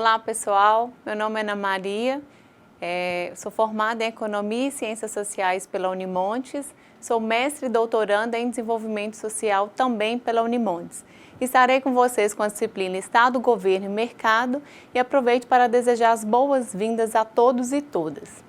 Olá pessoal, meu nome é Ana Maria, sou formada em Economia e Ciências Sociais pela Unimontes, sou mestre e doutoranda em Desenvolvimento Social também pela Unimontes. Estarei com vocês com a disciplina Estado, Governo e Mercado e aproveito para desejar as boas-vindas a todos e todas.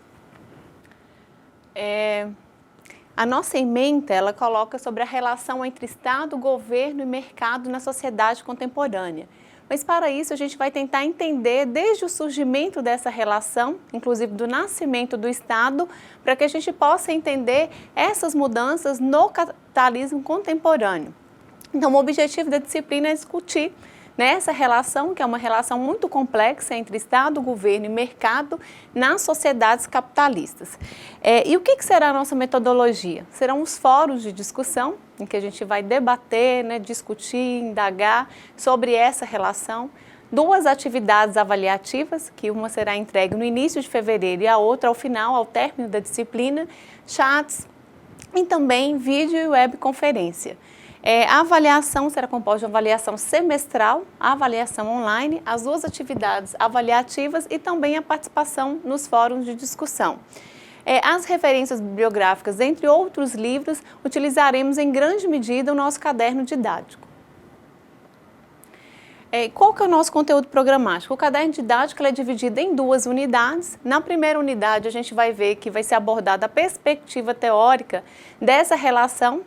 A nossa ementa, ela coloca sobre a relação entre Estado, Governo e Mercado na sociedade contemporânea. Mas para isso a gente vai tentar entender desde o surgimento dessa relação, inclusive do nascimento do Estado, para que a gente possa entender essas mudanças no capitalismo contemporâneo. Então o objetivo da disciplina é discutir essa relação, que é uma relação muito complexa entre Estado, governo e mercado nas sociedades capitalistas. E o que será a nossa metodologia? Serão os fóruns de discussão, em que a gente vai debater, discutir, indagar sobre essa relação. Duas atividades avaliativas, que uma será entregue no início de fevereiro e a outra ao final, ao término da disciplina, chats e também vídeo e webconferência. A avaliação será composta de uma avaliação semestral, a avaliação online, as duas atividades avaliativas e também a participação nos fóruns de discussão. As referências bibliográficas, entre outros livros, utilizaremos em grande medida o nosso caderno didático. Qual que é o nosso conteúdo programático? O caderno didático é dividido em duas unidades. Na primeira unidade, a gente vai ver que vai ser abordada a perspectiva teórica dessa relação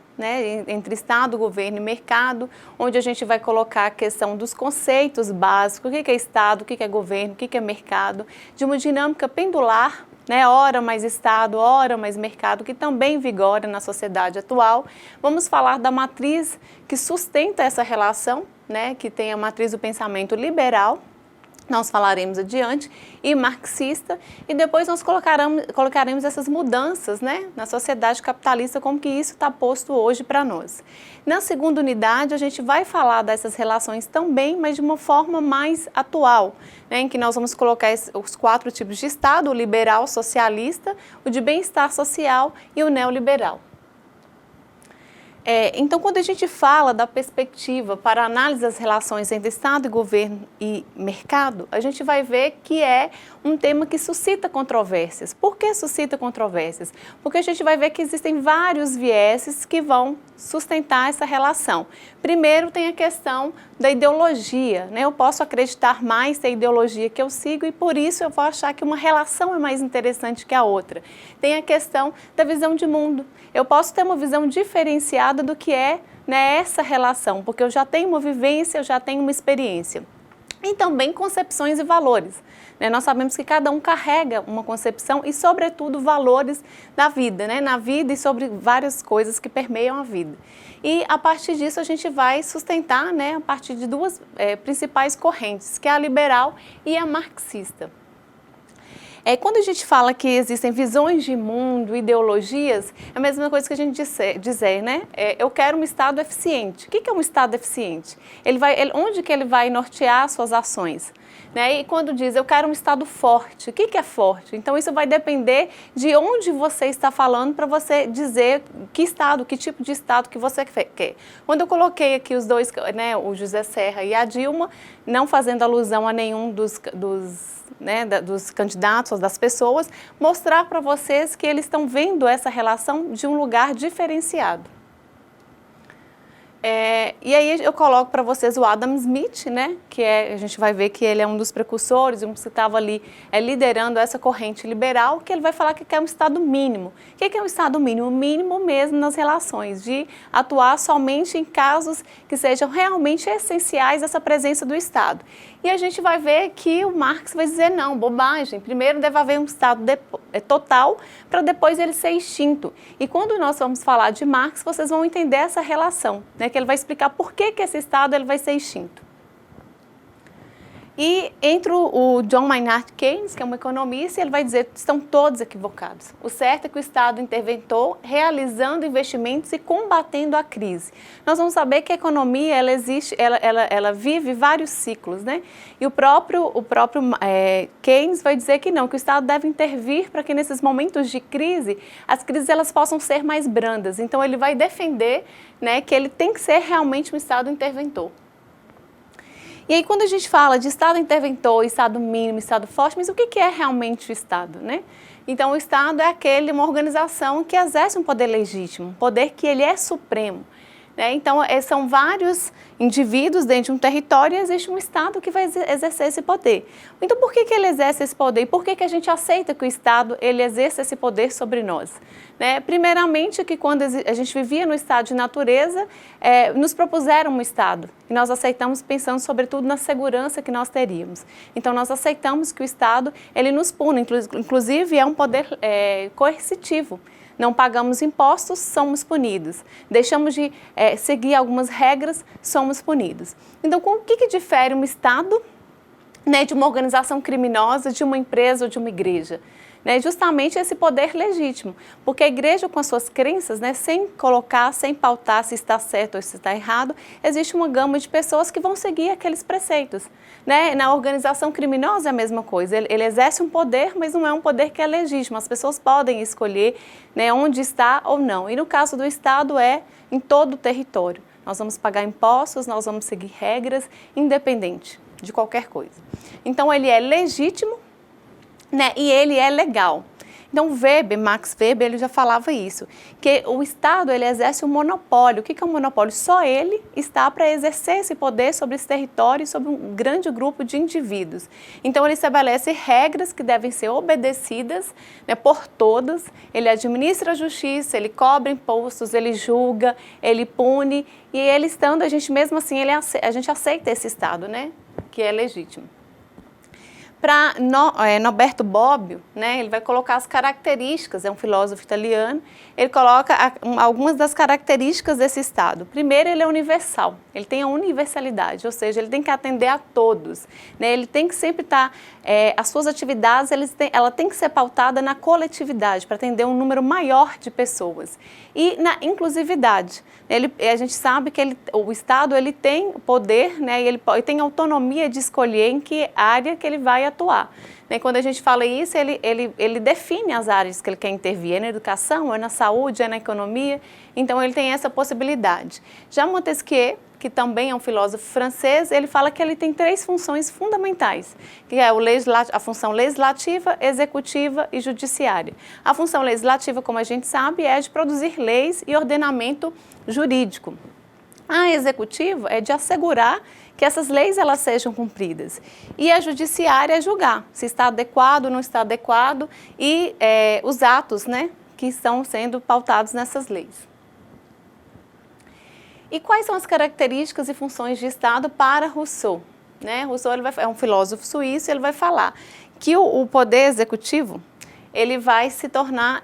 entre Estado, Governo e Mercado, onde a gente vai colocar a questão dos conceitos básicos, o que é Estado, o que é Governo, o que é Mercado, de uma dinâmica pendular, ora mais Estado, ora mais mercado, que também vigora na sociedade atual. Vamos falar da matriz que sustenta essa relação, que tem a matriz do pensamento liberal, nós falaremos adiante, e marxista, e depois nós colocaremos essas mudanças na sociedade capitalista, como que isso está posto hoje para nós. Na segunda unidade, a gente vai falar dessas relações também, mas de uma forma mais atual, em que nós vamos colocar os 4 tipos de Estado, o liberal, socialista, o de bem-estar social e o neoliberal. Então, quando a gente fala da perspectiva para análise das relações entre Estado, Governo e Mercado, a gente vai ver que é um tema que suscita controvérsias. Por que suscita controvérsias? Porque a gente vai ver que existem vários vieses que vão sustentar essa relação. Primeiro, tem a questão da ideologia, Eu posso acreditar mais na ideologia que eu sigo e por isso eu vou achar que uma relação é mais interessante que a outra. Tem a questão da visão de mundo. Eu posso ter uma visão diferenciada do que é essa relação, porque eu já tenho uma vivência, eu já tenho uma experiência. E também concepções e valores. Nós sabemos que cada um carrega uma concepção e, sobretudo, valores da vida, na vida e sobre várias coisas que permeiam a vida. E, a partir disso, a gente vai sustentar a partir de duas principais correntes, que é a liberal e a marxista. Quando a gente fala que existem visões de mundo, ideologias, é a mesma coisa que a gente dizer, eu quero um Estado eficiente. O que é um Estado eficiente? Onde que ele vai nortear suas ações? E quando diz, eu quero um Estado forte, o que é forte? Então, isso vai depender de onde você está falando para você dizer que Estado, que tipo de Estado que você quer. Quando eu coloquei aqui os dois, o José Serra e a Dilma, não fazendo alusão a nenhum dos candidatos, das pessoas, mostrar para vocês que eles estão vendo essa relação de um lugar diferenciado. E aí eu coloco para vocês o Adam Smith, que a gente vai ver que ele é um dos precursores, um que estava ali liderando essa corrente liberal, que ele vai falar que quer um Estado mínimo. O que é um Estado mínimo? O mínimo mesmo nas relações, de atuar somente em casos que sejam realmente essenciais essa presença do Estado. E a gente vai ver que o Marx vai dizer, não, bobagem, primeiro deve haver um Estado total, para depois ele ser extinto. E quando nós vamos falar de Marx, vocês vão entender essa relação, que ele vai explicar por que esse Estado ele vai ser extinto. E entre o John Maynard Keynes, que é um economista, ele vai dizer que estão todos equivocados. O certo é que o Estado interventou realizando investimentos e combatendo a crise. Nós vamos saber que a economia ela vive vários ciclos, E o próprio Keynes vai dizer que não, que o Estado deve intervir para que nesses momentos de crise, as crises elas possam ser mais brandas. Então ele vai defender que ele tem que ser realmente um Estado interventor. E aí, quando a gente fala de Estado interventor, Estado mínimo, Estado forte, mas o que é realmente o Estado, né? Então, o Estado é uma organização que exerce um poder legítimo, um poder que ele é supremo. Então, são vários indivíduos dentro de um território e existe um Estado que vai exercer esse poder. Então, por que ele exerce esse poder? E por que a gente aceita que o Estado ele exerça esse poder sobre nós? Primeiramente, que quando a gente vivia no estado de natureza, nos propuseram um Estado. E nós aceitamos pensando, sobretudo, na segurança que nós teríamos. Então, nós aceitamos que o Estado ele nos pune, inclusive é um poder coercitivo. Não pagamos impostos, somos punidos. Deixamos de seguir algumas regras, somos punidos. Então, com o que difere um Estado, de uma organização criminosa, de uma empresa ou de uma igreja? Justamente esse poder legítimo, porque a igreja com as suas crenças, sem colocar, sem pautar se está certo ou se está errado, existe uma gama de pessoas que vão seguir aqueles preceitos. Na organização criminosa é a mesma coisa, ele exerce um poder, mas não é um poder que é legítimo, as pessoas podem escolher onde está ou não, e no caso do Estado é em todo o território. Nós vamos pagar impostos, nós vamos seguir regras, independente de qualquer coisa. Então ele é legítimo, e ele é legal. Então, Max Weber, ele já falava isso, que o Estado ele exerce um monopólio. O que é um monopólio? Só ele está para exercer esse poder sobre esse território e sobre um grande grupo de indivíduos. Então, ele estabelece regras que devem ser obedecidas por todos, ele administra a justiça, ele cobra impostos, ele julga, ele pune, e ele estando, a gente mesmo assim, a gente aceita esse Estado, que é legítimo. Para Norberto Bobbio, ele vai colocar as características, é um filósofo italiano, ele coloca algumas das características desse Estado. Primeiro, ele é universal, ele tem a universalidade, ou seja, ele tem que atender a todos, ele tem que sempre estar, as suas atividades, ela tem que ser pautada na coletividade, para atender um número maior de pessoas. E na inclusividade, a gente sabe que o Estado ele tem poder, ele tem autonomia de escolher em que área que ele vai atuar. Quando a gente fala isso, ele define as áreas que ele quer intervir, é na educação, é na saúde, é na economia, então ele tem essa possibilidade. Já Montesquieu, que também é um filósofo francês, ele fala que ele tem 3 funções fundamentais, que é a função legislativa, executiva e judiciária. A função legislativa, como a gente sabe, é de produzir leis e ordenamento jurídico. A executiva é de assegurar que essas leis elas sejam cumpridas. E a judiciária é julgar se está adequado ou não está adequado e os atos que estão sendo pautados nessas leis. E quais são as características e funções de Estado para Rousseau? Rousseau é um filósofo suíço, ele vai falar que o poder executivo ele vai se tornar,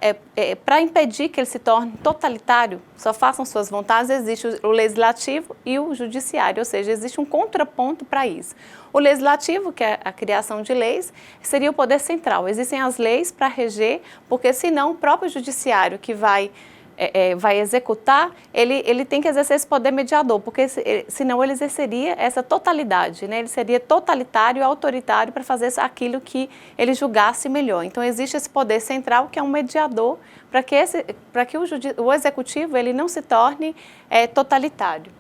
para impedir que ele se torne totalitário, só façam suas vontades, existe o legislativo e o judiciário, ou seja, existe um contraponto para isso. O legislativo, que é a criação de leis, seria o poder central. Existem as leis para reger, porque senão o próprio judiciário que vai executar, ele tem que exercer esse poder mediador, porque senão ele exerceria essa totalidade, ele seria totalitário e autoritário para fazer aquilo que ele julgasse melhor. Então existe esse poder central que é um mediador para que o executivo ele não se torne totalitário.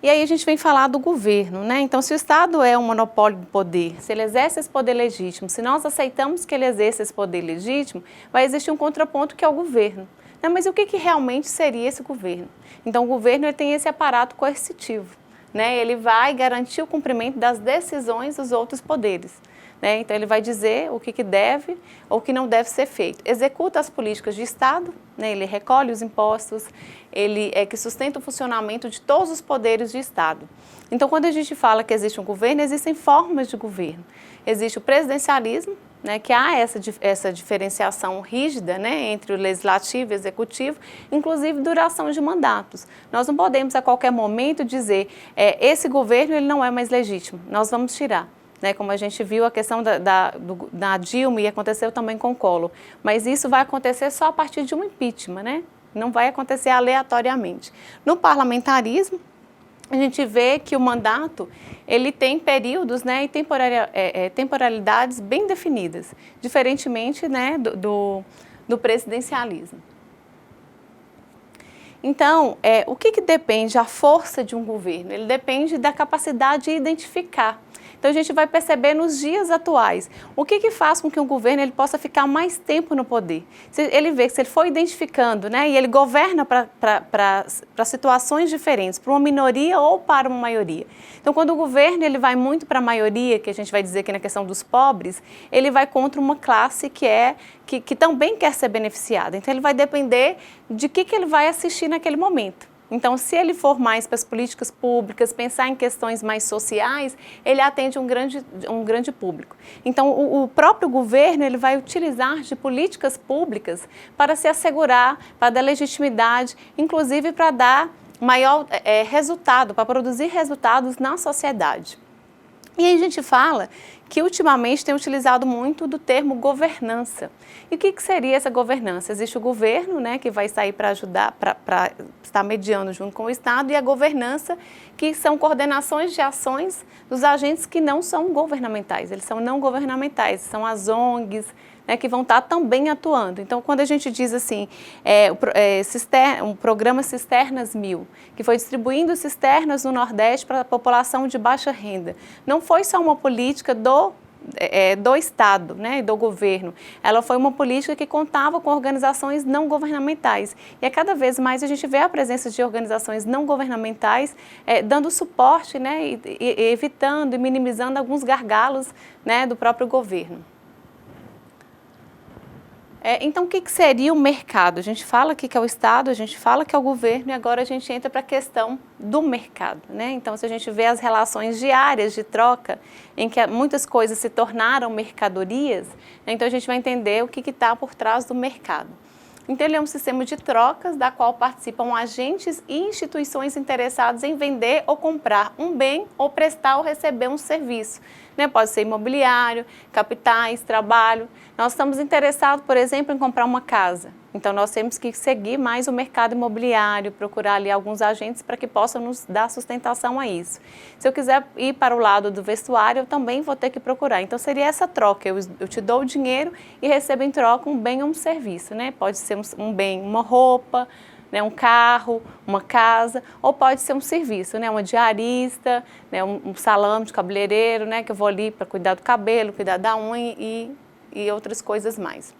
E aí a gente vem falar do governo, Então, se o Estado é um monopólio do poder, se ele exerce esse poder legítimo, se nós aceitamos que ele exerça esse poder legítimo, vai existir um contraponto que é o governo. Mas o que realmente seria esse governo? Então, o governo ele tem esse aparato coercitivo, Ele vai garantir o cumprimento das decisões dos outros poderes. Então, ele vai dizer o que deve ou o que não deve ser feito. Executa as políticas de Estado, ele recolhe os impostos, ele que sustenta o funcionamento de todos os poderes de Estado. Então, quando a gente fala que existe um governo, existem formas de governo. Existe o presidencialismo, que há essa diferenciação rígida entre o legislativo e o executivo, inclusive duração de mandatos. Nós não podemos a qualquer momento dizer esse governo ele não é mais legítimo, nós vamos tirar. Como a gente viu a questão da Dilma e aconteceu também com o Collor. Mas isso vai acontecer só a partir de um impeachment, Não vai acontecer aleatoriamente. No parlamentarismo, a gente vê que o mandato ele tem períodos e temporalidades bem definidas, diferentemente do presidencialismo. Então, o que depende a força de um governo? Ele depende da capacidade de identificar. Então, a gente vai perceber nos dias atuais o que faz com que um governo ele possa ficar mais tempo no poder. Ele vê que se ele for identificando, né, e ele governa para situações diferentes, para uma minoria ou para uma maioria. Então, quando o governo ele vai muito para a maioria, que a gente vai dizer aqui na questão dos pobres, ele vai contra uma classe que também quer ser beneficiada. Então, ele vai depender de que ele vai assistir naquele momento. Então, se ele for mais para as políticas públicas, pensar em questões mais sociais, ele atende um grande público. Então, o próprio governo ele vai utilizar de políticas públicas para se assegurar, para dar legitimidade, inclusive para dar maior resultado, para produzir resultados na sociedade. E aí a gente fala que ultimamente tem utilizado muito do termo governança. E o que seria essa governança? Existe o governo, né, que vai sair para ajudar, para estar mediando junto com o Estado, e a governança, que são coordenações de ações dos agentes que não são governamentais, eles são não governamentais, são as ONGs, né, que vão estar também atuando. Então, quando a gente diz assim, um programa Cisternas 1000, que foi distribuindo cisternas no Nordeste para a população de baixa renda, não foi só uma política do Estado, né, do governo, ela foi uma política que contava com organizações não governamentais. E cada vez mais a gente vê a presença de organizações não governamentais dando suporte, né, e evitando e minimizando alguns gargalos, né, do próprio governo. Então, o que seria o mercado? A gente fala aqui que é o Estado, a gente fala que é o governo, e agora a gente entra para a questão do mercado, né? Então, se a gente vê as relações diárias de troca, em que muitas coisas se tornaram mercadorias, né? Então a gente vai entender o que está por trás do mercado. Então, ele é um sistema de trocas da qual participam agentes e instituições interessados em vender ou comprar um bem ou prestar ou receber um serviço, né? Pode ser imobiliário, capitais, trabalho. Nós estamos interessados, por exemplo, em comprar uma casa. Então, nós temos que seguir mais o mercado imobiliário, procurar ali alguns agentes para que possam nos dar sustentação a isso. Se eu quiser ir para o lado do vestuário, eu também vou ter que procurar. Então, seria essa troca. Eu te dou o dinheiro e recebo em troca um bem ou um serviço, né? Pode ser um bem, uma roupa, né, um carro, uma casa, ou pode ser um serviço, né, uma diarista, né, um salão de cabeleireiro, né, que eu vou ali para cuidar do cabelo, cuidar da unha e outras coisas mais.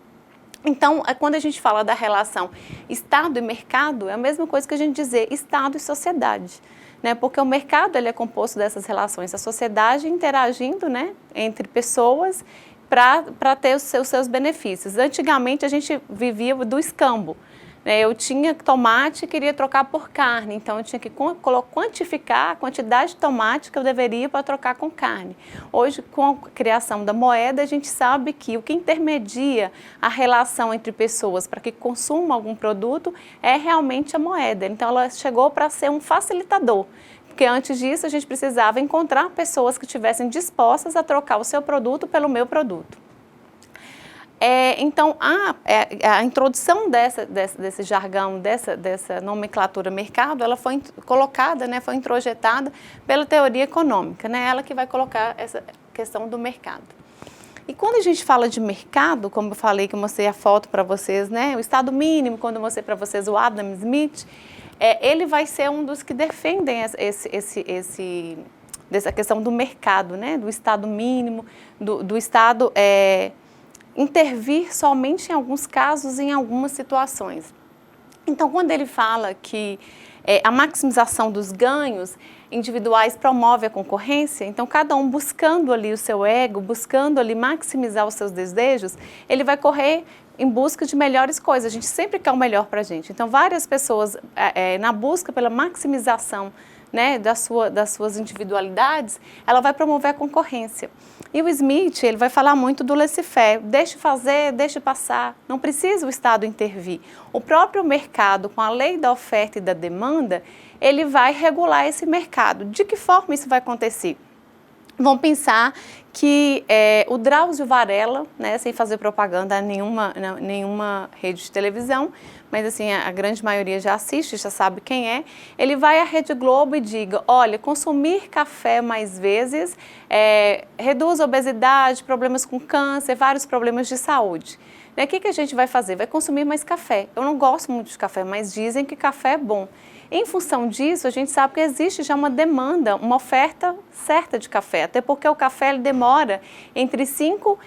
Então, quando a gente fala da relação Estado e mercado, é a mesma coisa que a gente dizer Estado e sociedade, né? Porque o mercado ele é composto dessas relações, a sociedade interagindo, né, entre pessoas para ter os seus benefícios. Antigamente, a gente vivia do escambo. Eu tinha tomate e queria trocar por carne, então eu tinha que quantificar a quantidade de tomate que eu deveria para trocar com carne. Hoje, com a criação da moeda, a gente sabe que o que intermedia a relação entre pessoas para que consumam algum produto é realmente a moeda. Então, ela chegou para ser um facilitador, porque antes disso a gente precisava encontrar pessoas que estivessem dispostas a trocar o seu produto pelo meu produto. Então, a introdução desse jargão, dessa nomenclatura mercado, ela foi colocada, né, foi introjetada pela teoria econômica, né, ela que vai colocar essa questão do mercado. E quando a gente fala de mercado, como eu falei, que eu mostrei a foto para vocês, né, o Estado mínimo, quando eu mostrei para vocês o Adam Smith, ele vai ser um dos que defendem dessa questão do mercado, né, do Estado mínimo, do Estado intervir somente em alguns casos, em algumas situações. Então, quando ele fala que a maximização dos ganhos individuais promove a concorrência, então cada um buscando ali o seu ego, buscando ali maximizar os seus desejos, ele vai correr em busca de melhores coisas. A gente sempre quer o melhor para a gente. Então, várias pessoas na busca pela maximização, né, das suas individualidades, ela vai promover a concorrência. E o Smith, ele vai falar muito do laissez-faire, deixe fazer, deixe passar, não precisa o Estado intervir. O próprio mercado, com a lei da oferta e da demanda, ele vai regular esse mercado. De que forma isso vai acontecer? Vão pensar que o Drauzio Varela, né, sem fazer propaganda a nenhuma rede de televisão, mas assim, a grande maioria já assiste, já sabe quem é, ele vai à Rede Globo e diga, olha, consumir café mais vezes reduz a obesidade, problemas com câncer, vários problemas de saúde. O que a gente vai fazer? Vai consumir mais café. Eu não gosto muito de café, mas dizem que café é bom. Em função disso, a gente sabe que existe já uma demanda, uma oferta certa de café, até porque o café ele demora entre 5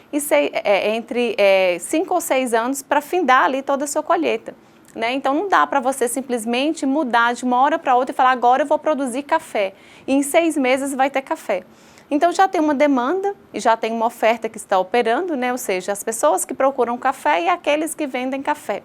ou 6 anos para findar ali toda a sua colheita. Né? Então não dá para você simplesmente mudar de uma hora para outra e falar agora eu vou produzir café e em 6 meses vai ter café. Então já tem uma demanda e já tem uma oferta que está operando, né? Ou seja, as pessoas que procuram café e aqueles que vendem café.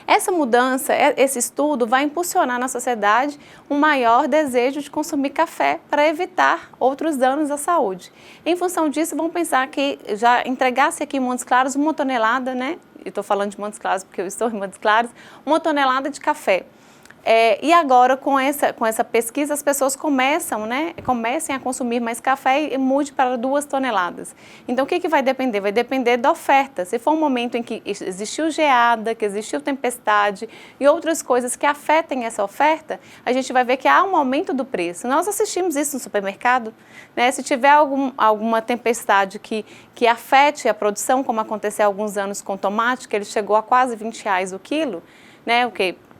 Essa mudança, esse estudo vai impulsionar na sociedade um maior desejo de consumir café para evitar outros danos à saúde. Em função disso, vamos pensar que já entregasse aqui em Montes Claros 1 tonelada, né? Eu estou falando de Montes Claros porque eu estou em Montes Claros, 1 tonelada de café. E agora, com essa pesquisa, as pessoas comecem a consumir mais café e mude para 2 toneladas. Então, o que vai depender? Vai depender da oferta. Se for um momento em que existiu geada, que existiu tempestade e outras coisas que afetem essa oferta, a gente vai ver que há um aumento do preço. Nós assistimos isso no supermercado, né? Se tiver alguma tempestade que afete a produção, como aconteceu há alguns anos com tomate, que ele chegou a quase R$20 o quilo, né?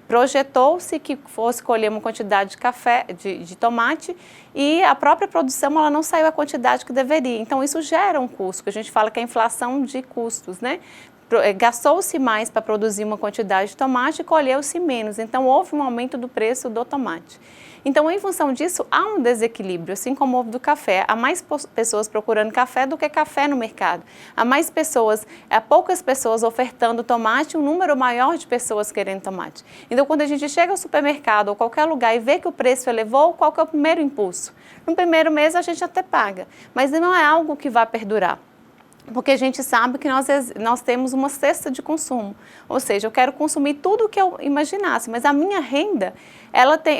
Projetou-se que fosse colher uma quantidade de café, de tomate, e a própria produção ela não saiu a quantidade que deveria. Então isso gera um custo, que a gente fala que é a inflação de custos, né? Gastou-se mais para produzir uma quantidade de tomate e colheu-se menos. Então houve um aumento do preço do tomate. Então, em função disso, há um desequilíbrio, assim como houve do café. Há mais pessoas procurando café do que café no mercado. Há poucas pessoas ofertando tomate, um número maior de pessoas querendo tomate. Então, quando a gente chega ao supermercado ou qualquer lugar e vê que o preço elevou, qual que é o primeiro impulso? No primeiro mês a gente até paga, mas não é algo que vai perdurar. Porque a gente sabe que nós temos uma cesta de consumo, ou seja, eu quero consumir tudo o que eu imaginasse, mas a minha renda,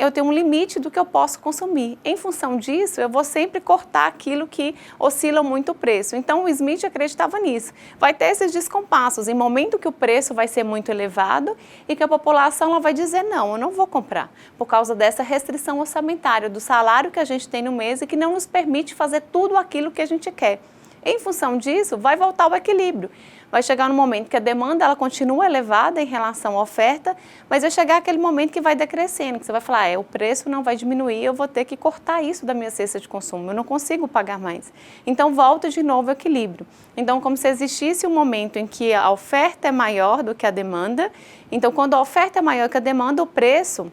eu tenho um limite do que eu posso consumir. Em função disso, eu vou sempre cortar aquilo que oscila muito o preço. Então, o Smith acreditava nisso. Vai ter esses descompassos em momento que o preço vai ser muito elevado e que a população ela vai dizer, não, eu não vou comprar, por causa dessa restrição orçamentária, do salário que a gente tem no mês e que não nos permite fazer tudo aquilo que a gente quer. Em função disso, vai voltar ao equilíbrio. Vai chegar no momento que a demanda ela continua elevada em relação à oferta, mas vai chegar aquele momento que vai decrescendo, que você vai falar, o preço não vai diminuir, eu vou ter que cortar isso da minha cesta de consumo, eu não consigo pagar mais. Então, volta de novo ao equilíbrio. Então, como se existisse um momento em que a oferta é maior do que a demanda, então, quando a oferta é maior que a demanda, o preço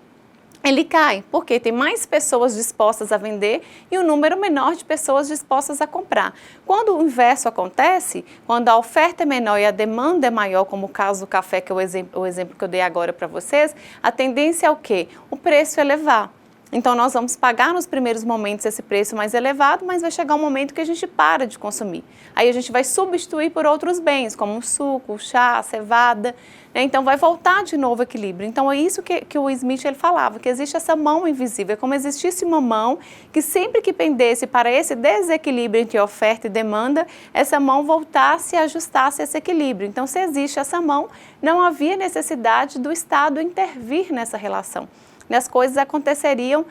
ele cai, porque tem mais pessoas dispostas a vender e um número menor de pessoas dispostas a comprar. Quando o inverso acontece, quando a oferta é menor e a demanda é maior, como o caso do café, que é o exemplo que eu dei agora para vocês, a tendência é o quê? O preço elevar. Então, nós vamos pagar nos primeiros momentos esse preço mais elevado, mas vai chegar um momento que a gente para de consumir. Aí a gente vai substituir por outros bens, como o suco, o chá, a cevada, né? Então, vai voltar de novo o equilíbrio. Então, é isso que o Smith ele falava, que existe essa mão invisível, é como existisse uma mão que sempre que pendesse para esse desequilíbrio entre oferta e demanda, essa mão voltasse e ajustasse esse equilíbrio. Então, se existe essa mão, não havia necessidade do Estado intervir nessa relação. As coisas aconteceriam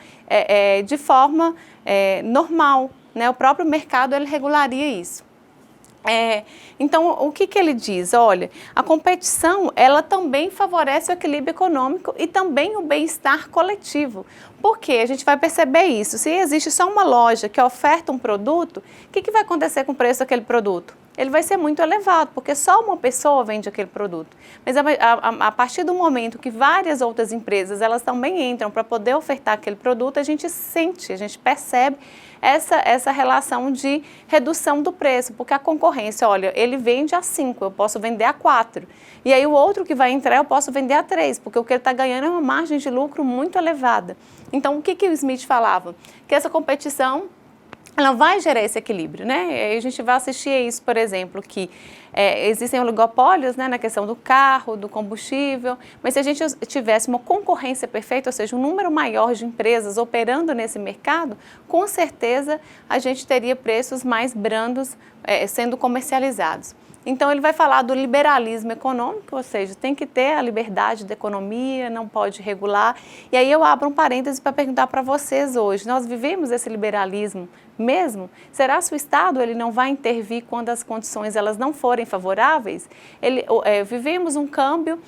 de forma normal, né? O próprio mercado ele regularia isso. Então, o que ele diz? Olha, a competição, ela também favorece o equilíbrio econômico e também o bem-estar coletivo. Por quê? A gente vai perceber isso. Se existe só uma loja que oferta um produto, o que vai acontecer com o preço daquele produto? Ele vai ser muito elevado, porque só uma pessoa vende aquele produto. Mas a partir do momento que várias outras empresas, elas também entram para poder ofertar aquele produto, a gente sente, a gente percebe essa relação de redução do preço, porque a concorrência, olha, ele vende a 5, eu posso vender a 4. E aí o outro que vai entrar, eu posso vender a 3, porque o que ele está ganhando é uma margem de lucro muito elevada. Então, o que o Smith falava? Que essa competição ela vai gerar esse equilíbrio, né? A gente vai assistir a isso, por exemplo, que existem oligopólios, né, na questão do carro, do combustível, mas se a gente tivesse uma concorrência perfeita, ou seja, um número maior de empresas operando nesse mercado, com certeza a gente teria preços mais brandos sendo comercializados. Então, ele vai falar do liberalismo econômico, ou seja, tem que ter a liberdade da economia, não pode regular. E aí eu abro um parêntese para perguntar para vocês hoje, nós vivemos esse liberalismo mesmo? Será que o Estado ele não vai intervir quando as condições elas não forem favoráveis? Vivemos um câmbio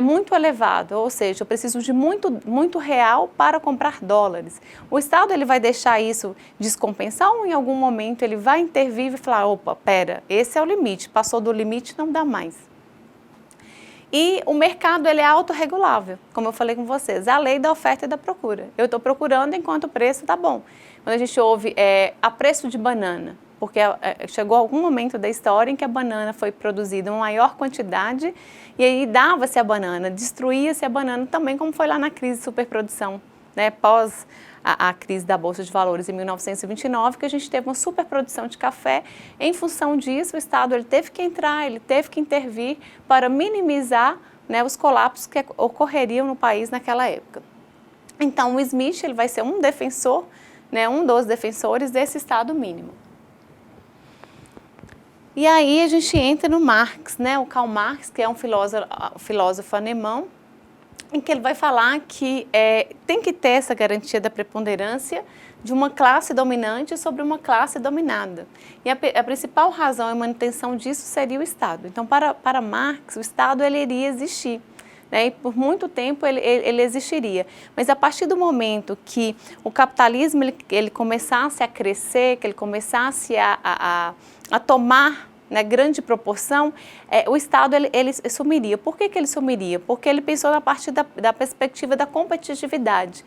muito elevado, ou seja, eu preciso de muito real para comprar dólares. O Estado ele vai deixar isso descompensar ou em algum momento ele vai intervir e falar, opa, pera, esse é o limite, passou do limite, não dá mais. E o mercado ele é autorregulável, como eu falei com vocês, é a lei da oferta e da procura. Eu estou procurando enquanto o preço está bom. Quando a gente ouve a preço de banana, porque chegou algum momento da história em que a banana foi produzida em maior quantidade e aí dava-se a banana, destruía-se a banana também, como foi lá na crise de superprodução, né, pós a crise da Bolsa de Valores em 1929, que a gente teve uma superprodução de café. Em função disso, o Estado ele teve que entrar, ele teve que intervir para minimizar, né, os colapsos que ocorreriam no país naquela época. Então, o Smith ele vai ser um defensor, né, um dos defensores desse Estado mínimo. E aí a gente entra no Marx, né, o Karl Marx, que é um filósofo alemão, em que ele vai falar que tem que ter essa garantia da preponderância de uma classe dominante sobre uma classe dominada. E a principal razão e manutenção disso seria o Estado. Então, para Marx, o Estado ele iria existir, né, e por muito tempo ele existiria. Mas a partir do momento que o capitalismo ele começasse a crescer, que ele começasse a tomar, né, grande proporção, o Estado ele sumiria. Por que ele sumiria? Porque ele pensou na parte da perspectiva da competitividade.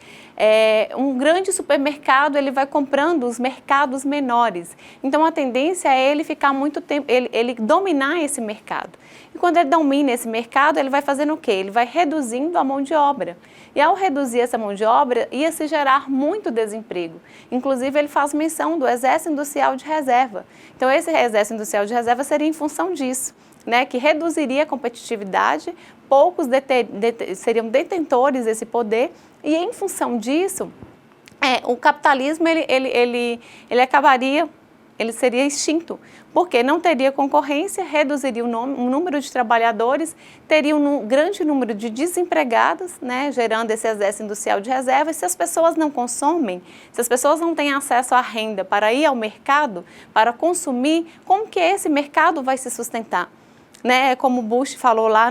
Um grande supermercado ele vai comprando os mercados menores. Então a tendência é ele ficar muito tempo, ele dominar esse mercado. E quando ele domina esse mercado, ele vai fazendo o quê? Ele vai reduzindo a mão de obra. E ao reduzir essa mão de obra, ia se gerar muito desemprego. Inclusive, ele faz menção do Exército Industrial de Reserva. Então, esse Exército Industrial de Reserva seria em função disso, né, que reduziria a competitividade, poucos seriam detentores desse poder, e em função disso, o capitalismo ele acabaria, ele seria extinto, porque não teria concorrência, reduziria o número de trabalhadores, teria um grande número de desempregados, né, gerando esse exército industrial de reserva. E se as pessoas não consomem, se as pessoas não têm acesso à renda para ir ao mercado, para consumir, como que esse mercado vai se sustentar? Né, como Bush falou lá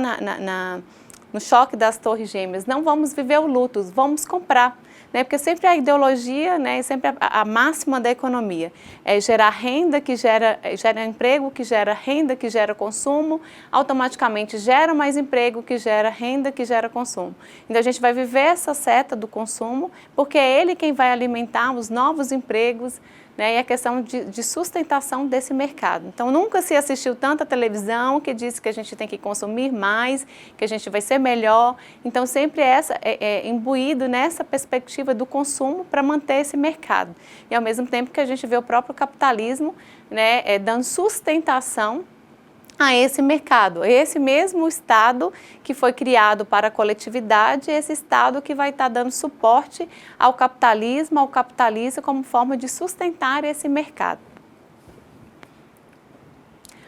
no choque das Torres Gêmeas, não vamos viver o luto, vamos comprar. Né, porque sempre a ideologia, né, sempre a máxima da economia é gerar renda que gera emprego, que gera renda, que gera consumo, automaticamente gera mais emprego, que gera renda, que gera consumo. Então a gente vai viver essa seta do consumo, porque é ele quem vai alimentar os novos empregos, né, e a questão de sustentação desse mercado. Então, nunca se assistiu tanta televisão que diz que a gente tem que consumir mais, que a gente vai ser melhor. Então, sempre imbuído nessa perspectiva do consumo para manter esse mercado. E, ao mesmo tempo que a gente vê o próprio capitalismo, né, dando sustentação a esse mercado, esse mesmo Estado que foi criado para a coletividade, esse Estado que vai estar dando suporte ao capitalismo como forma de sustentar esse mercado.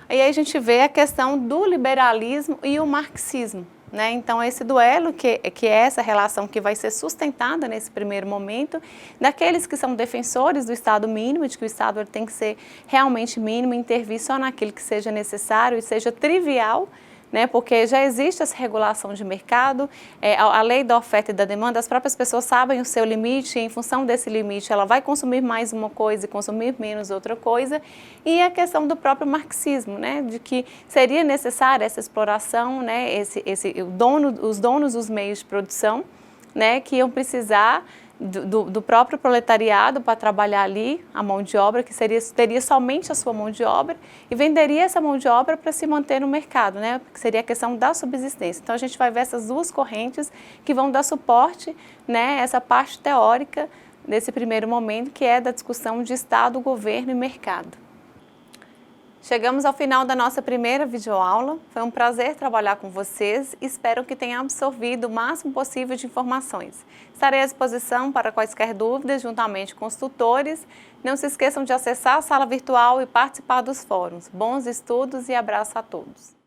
Aí a gente vê a questão do liberalismo e o marxismo, né? Então esse duelo que é essa relação que vai ser sustentada nesse primeiro momento, daqueles que são defensores do Estado mínimo, de que o Estado tem que ser realmente mínimo, intervir só naquilo que seja necessário e seja trivial, né, porque já existe essa regulação de mercado, a lei da oferta e da demanda, as próprias pessoas sabem o seu limite, e em função desse limite ela vai consumir mais uma coisa e consumir menos outra coisa, e a questão do próprio marxismo, né, de que seria necessária essa exploração, né, os donos dos meios de produção, né, que iam precisar do próprio proletariado para trabalhar ali, a mão de obra, que teria somente a sua mão de obra e venderia essa mão de obra para se manter no mercado, né? Que seria a questão da subsistência. Então, a gente vai ver essas duas correntes que vão dar suporte, né, essa parte teórica desse primeiro momento, que é da discussão de Estado, governo e mercado. Chegamos ao final da nossa primeira videoaula. Foi um prazer trabalhar com vocês. Espero que tenham absorvido o máximo possível de informações. Estarei à disposição para quaisquer dúvidas juntamente com os tutores. Não se esqueçam de acessar a sala virtual e participar dos fóruns. Bons estudos e abraço a todos.